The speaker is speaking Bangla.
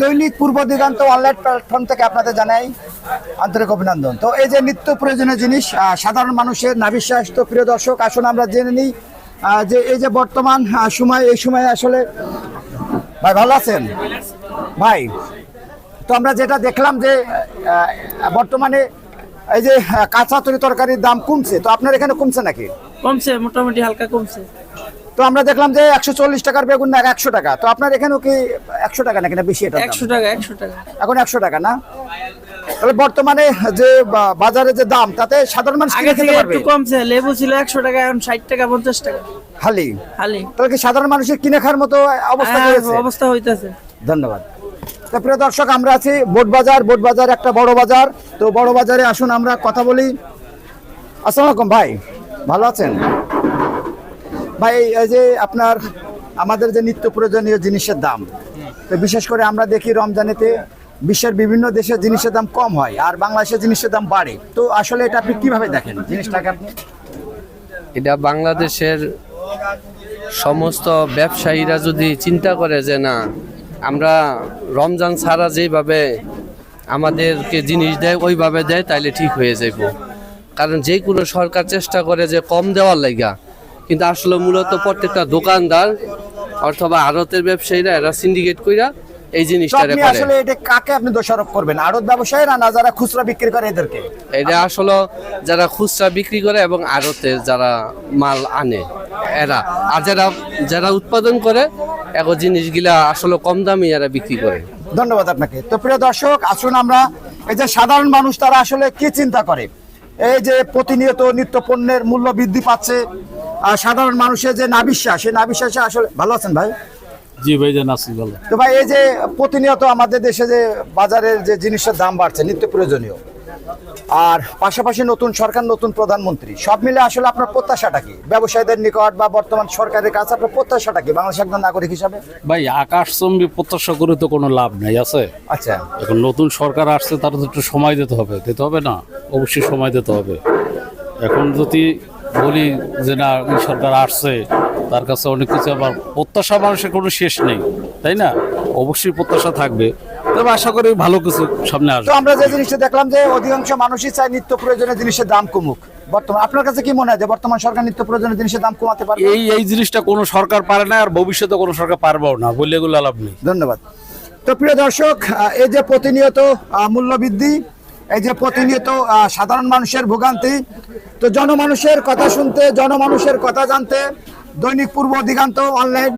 দৈনিক পূর্ব দিগন্ত অনলাইন প্ল্যাটফর্ম থেকে আপনাদের জানাই আন্তরিক অভিনন্দন। তো এই যে নিত্য প্রয়োজনীয় জিনিস সাধারণ মানুষের নাভিশ্বাস, তো প্রিয় দর্শক আসুন আমরা জেনে নিই যে এই যে বর্তমান সময়, এই সময়ে আসলে ভাই ভালো আছেন ভাই? তো আমরা যেটা দেখলাম যে বর্তমানে এই যে কাঁচা তরকারির দাম কমছে, তো আপনার এখানে কমছে নাকি? কমছে, মোটামুটি হালকা কমছে। তো আমরা দেখলাম যে 140 টাকার বেগুন না 100 টাকা, তো আপনার এখানেও কি 100 টাকা নাকি না বেশি? এটা 100 টাকা, 100 টাকা এখন 100 টাকা না? তাহলে বর্তমানে যে বাজারে যে দাম তাতে সাধারণ মানুষ আগে কিনে থেকে খেতে পারবে? একটু কমছে। লেবু ছিল 100 টাকা, এখন 60 টাকা 50 টাকা হালি। হালি। তাহলে কি সাধারণ মানুষের কিনে খাওয়ার মতো অবস্থা হয়েছে? অবস্থা হইতাছে। ধন্যবাদ। তো প্রিয় দর্শক আমরা আছি বোট বাজার একটা বড় বাজার। তো বড় বাজারে আসুন আমরা কথা বলি। আসসালামু আলাইকুম ভাই, ভালো আছেন ভাই? এই যে আপনার আমাদের যে নিত্য প্রয়োজনীয় জিনিসের দাম, তো বিশেষ করে আমরা দেখি রমজানেতে বিশ্বের বিভিন্ন দেশের জিনিসের দাম কম হয় আর বাংলাদেশের জিনিসের দাম বাড়ে, তো আসলে এটা আপনি কিভাবে দেখেন জিনিসটাকে আপনি? এটা বাংলাদেশের সমস্ত ব্যবসায়ীরা যদি চিন্তা করে যে না, আমরা রমজান ছাড়া যেভাবে আমাদেরকে জিনিস দেয় ওইভাবে দেয়, তাইলে ঠিক হয়ে যাইব। কারণ যে কোনো সরকার চেষ্টা করে যে কম দেওয়ার লাইগা, কিন্তু আসলে মূলত প্রত্যেকটা দোকানদার অথবা আড়তের ব্যবসায়ীরা এরা সিন্ডিকেট কইরা এই জিনিসটা করে। আসলে এটা কাকে আপনি দোষারোপ করবেন, আড়ত ব্যবসায়ীরা না যারা খুচরা বিক্রি করে এদেরকে? এটা আসলে যারা খুচরা বিক্রি করে এবং আড়তে যারা মাল আনে এরা, আর যারা উৎপাদন করে এখন জিনিসগুলা আসলে কম দামে এরা বিক্রি করে। ধন্যবাদ আপনাকে। তো প্রিয় দর্শক আসুন আমরা এই যে সাধারণ মানুষ তারা আসলে কি চিন্তা করে, এই যে প্রতিনিয়ত নিত্য পণ্যের মূল্য বৃদ্ধি পাচ্ছে, আর সাধারণ মানুষের যে নাবিশ্বাস, সেই নাবিশ্বাসে আসলে ভালো আছেন ভাই? জি ভাইজান আছি ভালো। তো ভাই এই যে প্রতিনিয়ত আমাদের দেশে যে বাজারের যে জিনিসের দাম বাড়ছে নিত্য প্রয়োজনীয়, আর পাশাপাশি নতুন সরকার, নতুন প্রধানমন্ত্রী, সব মিলে আসলে আপনার প্রত্যাশাটা কি ব্যবসায়ীদের নিকট বা বর্তমান সরকারের কাছে? আপনার প্রত্যাশাটা কি বাংলাদেশের একজন নাগরিক হিসাবে? ভাই আকাশচম্বী প্রত্যাশা করে তো কোনো লাভ নাই আছে। আচ্ছা, এখন নতুন সরকার আসছে, তার তো একটু সময় দিতে হবে না? অবশ্যই সময় দিতে হবে। এখন যদি বলি যে না এই সরকার আসছে, তার কাছে অনেক কিছু, আবার প্রত্যাশা মানুষের কোনো শেষ নেই, তাই না? অবশ্যই প্রত্যাশা থাকবে, তবে আশা করি ভালো কিছু সামনে তো আসবে। আমরা যে জিনিসটা দেখলাম যে অধিকাংশ মানুষই চায় নিত্য প্রয়োজনীয় জিনিসের দাম কমুক। বর্তমান আপনার কাছে কি মনে হয় যে বর্তমান সরকার নিত্য প্রয়োজনীয় জিনিসের দাম কমাতে পারবে? এই জিনিসটা কোনো সরকার পারে না, আর ভবিষ্যতে কোনো সরকার পারবেও না, বললে এগুলো লাভ নেই। ধন্যবাদ। তো প্রিয় দর্শক এই যে প্রতিনিয়ত মূল্য বৃদ্ধি, এই যে প্রতিনিয়ত সাধারণ মানুষের ভোগান্তি, তো জনমানুষের কথা শুনতে, জনমানুষের কথা জানতে দৈনিক পূর্ব দিগন্ত অনলাইন